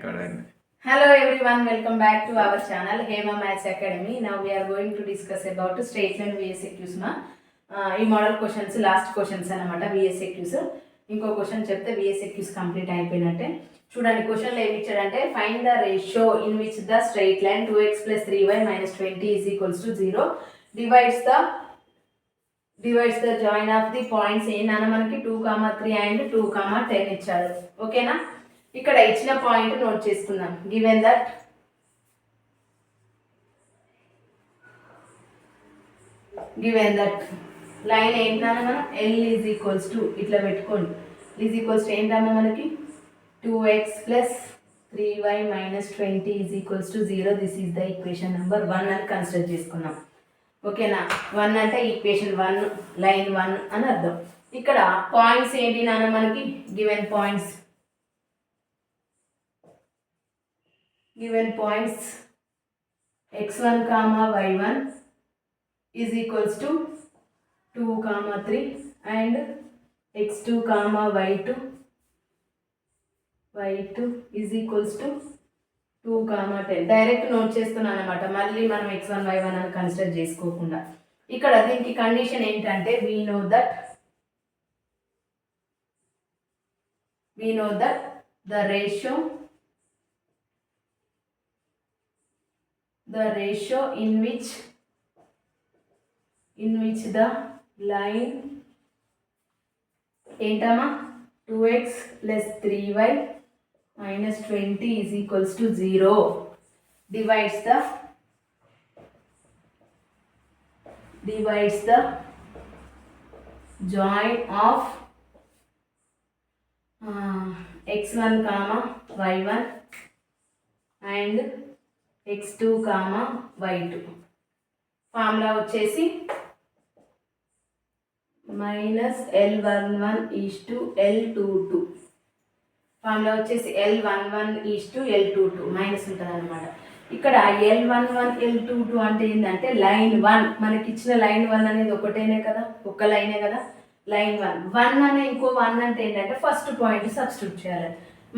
Academy. Hello everyone, welcome back to our channel Hema Maths Academy. Now we are going to discuss about straight line VSQs ma. ఈ model questions last questions అనమాట VSQs. ఇంకో question చెప్తే VSQs complete అయిపోయినట్టే. చూడండి క్వశ్చన్లో ఏమి ఇచ్చాడంటే find the ratio in which the straight line 2x + 3y - 20 = 0 divides the join of the points ఏ నాన్న మనకి 2, 3 and 2, 10 ఇచ్చారు. ఓకేనా, ఇక్కడ ఇచ్చిన పాయింట్ నోట్ చేసుకుందాం. గివెన్ దట్ లైన్ ఏంటన్నా మనం L = ఇట్లా పెట్టుకోండి. ఏంటన్నా మనకి 2x + 3y - 20 = 0. This is the equation number 1 అని కన్సిడర్ చేసుకున్నాం. ఓకేనా, 1 అంటే ఈక్వేషన్ 1, లైన్ 1 అని అర్థం. ఇక్కడ పాయింట్స్ ఏంటి నాన్న మనకి given points x1, y1 is equals to 2, 3 and x2, y2 is equals to 2, 10. Direct note చేస్తున్నాను అనమాట. మళ్ళీ మనం x1, y1 అని కన్సిడర్ చేసుకోకుండా. ఇక్కడ దీనికి కండిషన్ ఏంటంటే we know that the ratio in which the line ఏంటమ్మా 2x + 3y - 20 = 0 divides the join of x1, y1 and x2, y2. Formula వచ్చేసి -L11:L22. ఫార్ములా వచ్చేసి L11:L22 మైనస్ ఉంటుంది అనమాట. ఇక్కడ L11 L22 అంటే ఏంటంటే లైన్ 1 మనకి ఇచ్చిన లైన్ 1 అనేది ఒకటేనే కదా, ఒక్క లైనే కదా. లైన్ 1 అనే ఇంకో 1 అంటే ఏంటంటే ఫస్ట్ పాయింట్ సబ్స్టిట్యూట్ చేయాలి.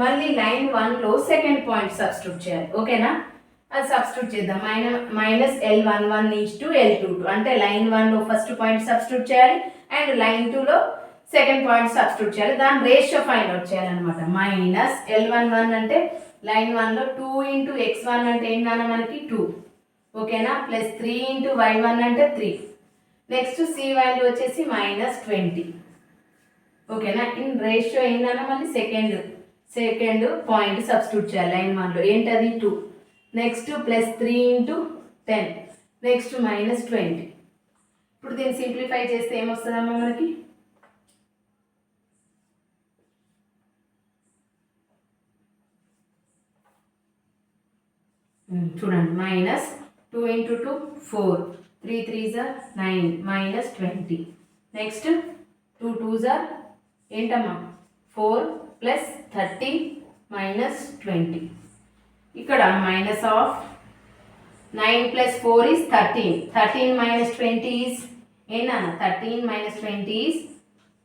మళ్ళీ లైన్ 1లో సెకండ్ పాయింట్ సబ్స్టిట్యూట్ చేయాలి. ఓకేనా, అది సబ్స్టిట్యూట్ చేద్దాం. -L11:L22 అంటే లైన్ 1లో ఫస్ట్ పాయింట్ సబ్స్టిట్యూట్ చేయాలి అండ్ లైన్ 2లో సెకండ్ పాయింట్ సబ్స్టిట్యూట్ చేయాలి. దాని రేషియో ఫైండ్ అవుట్ చేయాలన్నమాట. -L11 అంటే లైన్ 1లో 2 × x1 అంటే ఏంటన్నా మనకి 2. ఓకేనా, +3 × y1 అంటే 3. నెక్స్ట్ సి వాల్యూ వచ్చేసి -20. ఓకేనా, ఇన్ రేషియో ఏంటన్నా మళ్ళీ సెకండ్ పాయింట్ సబ్స్టిట్యూట్ చేయాలి లైన్ 1లో. ఏంటది 2. నెక్స్ట్ +3 × 10. నెక్స్ట్ -20. ఇప్పుడు దీన్ని సింప్లిఫై చేస్తే ఏమొస్తుందమ్మా మనకి చూడండి -2 × 2 4, 3 3s are 9 -20. Next 2 2s are ఏంటమ్మా 4 + 30 -20. ఇక్కడ -9 + 4 is 13. 13 - 20 is ఏంటన్నా 13 - 20 is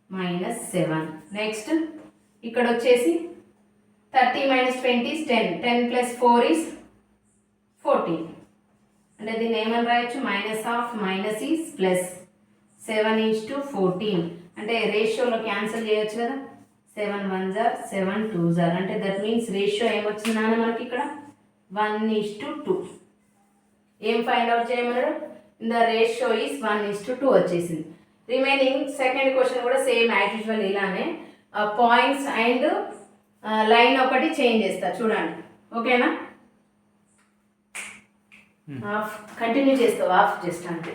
-7. నెక్స్ట్ ఇక్కడ వచ్చేసి 30 - 20 is 10. 10 + 4 is 14. అంటే దీన్ని ఏమని రాయొచ్చు -is +7:14. అంటే రేషియోలో క్యాన్సిల్ చేయొచ్చు కదా. 7 1s are 7 2s are అంటే దట్ మీన్స్ రేషియో ఏమొచ్చింది నాన్న మనకి ఇక్కడ 1:2. ఏం ఫైండ్ అవుట్ చేయమన్నాడు, ద రేషియో ఈస్ 1:2 వచ్చేసింది. రిమైనింగ్ సెకండ్ క్వశ్చన్ కూడా సేమ్ యాజ్ యూజువల్ ఇలానే పాయింట్స్ అండ్ లైన్ ఒకటి చేంజ్ చేస్తా చూడండి. ఓకేనా, హాఫ్ కంటిన్యూ చేస్తావు, హాఫ్ జస్ట్ అంతే.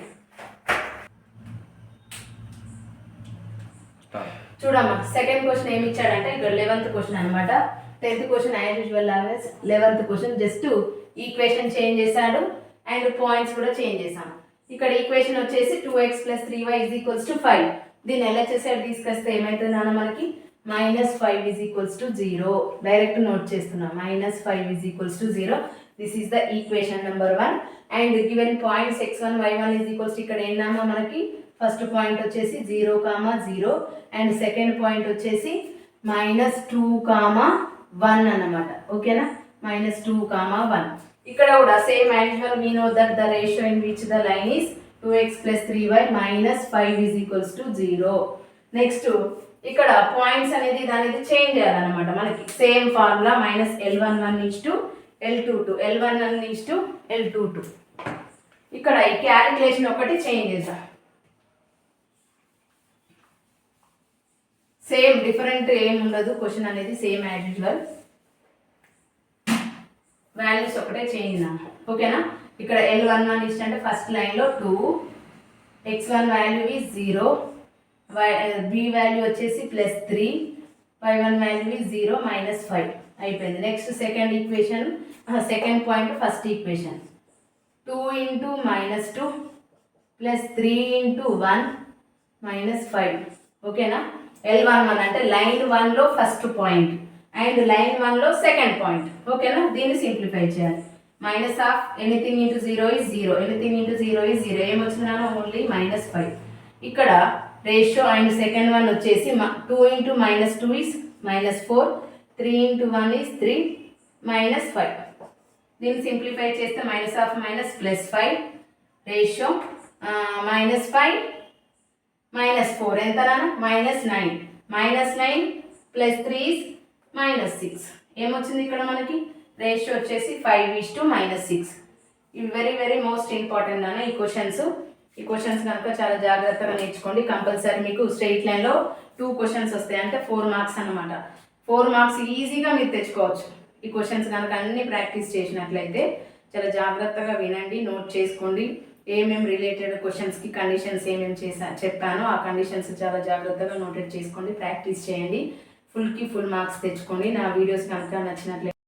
చూడమ్మా సెకండ్ క్వశ్చన్ ఏమి ఇచ్చాడంటే ఇక్కడ 11th క్వశ్చన్ అనమాట. 10th క్వశ్చన్ యాజ్ యూజువల్ లాగా 11th question just equation change చేశాడు అండ్ పాయింట్స్ కూడా చేంజ్ చేశాను. ఇక్కడ ఈక్వేషన్ వచ్చేసి 2x + 3y = 5. దీన్ని ఎలా చేసాడు తీసుకొస్తే ఏమవుతుంది నాన్న మనకి -5 = 0. డైరెక్ట్ నోట్ చేస్తున్నాం -5 = 0. This is the equation number 1 and given points x1 y1 = ఇక్కడ ఏంటమ్మా మనకి ఫస్ట్ పాయింట్ వచ్చేసి 0, 0 అండ్ సెకండ్ పాయింట్ వచ్చేసి -2, 1 అన్నమాట. ఓకేనా, -2, 1. ఇక్కడ కూడా same as usual we know that the ratio in which the line is 2x + 3y -5 = 0. Next ఇక్కడ పాయింట్స్ అనేది దానికి చేంజ్ చేయాలన్నమాట. మనకి same formula -L11 L22 L11 L22. ఇక్కడ ఈ క్యాలిక్యులేషన్ ఒకటి చేంజ్ చేద్దాం. సేమ్ డిఫరెంట్ ఏం ఉండదు, క్వశ్చన్ అనేది సేమ్ యాజ్ యూజువల్, వాల్యూస్ ఒకటే చేంజ్ ఓకేనా. ఇక్కడ L11 అంటే ఫస్ట్ లైన్లో 2, x1 value is 0, b value వచ్చేసి +3, y1 వాల్యూ ఈజ్ 0 -5 అయిపోయింది. Next second equation, second point first equation 2 × -2 + 3 × 1 -5 ఓకేనా. L11 అంటే లైన్ 1లో ఫస్ట్ పాయింట్ అండ్ లైన్ 1లో సెకండ్ పాయింట్ ఓకేనా. దీన్ని సింప్లిఫై చేయాలి. Anything into 0 is 0, anything into 0 is 0, ఏమొచ్చిందా ఓన్లీ -5. ఇక్కడ రేషియో అండ్ సెకండ్ వన్ వచ్చేసి 2 × -2 ఈజ్ -4, 3 × 1 ఈజ్ 3 -5. దీన్ని సింప్లిఫై చేస్తే -5 రేషియో -5 -4 ఎంతనా -9, -9 + 3 ఈజ్ -6. ఏమొచ్చింది ఇక్కడ మనకి రేషియో వచ్చేసి 5:6. ఇవి వెరీ వెరీ మోస్ట్ ఇంపార్టెంట్ అన్న ఈ క్వశ్చన్స్ కనుక చాలా జాగ్రత్తగా నేర్చుకోండి. కంపల్సరీ మీకు స్ట్రెయిట్ లైన్లో 2 క్వశ్చన్స్ వస్తాయి, అంటే 4 మార్క్స్ అన్నమాట. 4 మార్క్స్ ఈజీగా మీరు తెచ్చుకోవచ్చు ఈ క్వశ్చన్స్ కనుక అన్ని ప్రాక్టీస్ చేసినట్లయితే. చాలా జాగ్రత్తగా వినండి, నోట్ చేసుకోండి. ఏమేమి రిలేటెడ్ క్వశ్చన్స్కి కండిషన్స్ ఏమేమి చెప్పానో ఆ కండిషన్స్ చాలా జాగ్రత్తగా నోటెడ్ చేసుకోండి, ప్రాక్టీస్ చేయండి. ఫుల్ మార్క్స్ తెచ్చుకోండి. నా వీడియోస్ కనుక నచ్చినట్లయితే